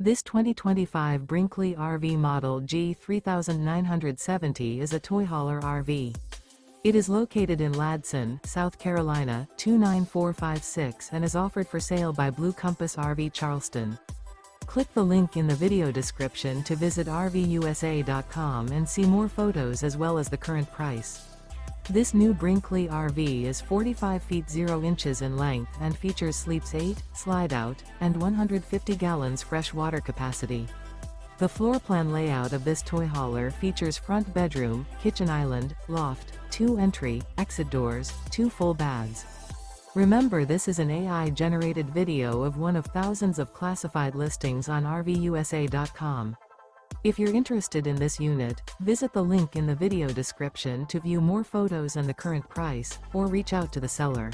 This 2025 Brinkley RV Model G 3970 is a toy hauler RV. It is located in Ladson, South Carolina, 29456 and is offered for sale by Blue Compass RV Charleston. Click the link in the video description to visit RVUSA.com and see more photos as well as the current price. This new Brinkley RV is 45 feet 0 inches in length and features sleeps 8, slide-out, and 150 gallons fresh water capacity. The floor plan layout of this toy hauler features front bedroom, kitchen island, loft, 2 entry, exit doors, 2 full baths. Remember, this is an AI-generated video of one of thousands of classified listings on RVUSA.com. If you're interested in this unit, visit the link in the video description to view more photos and the current price, or reach out to the seller.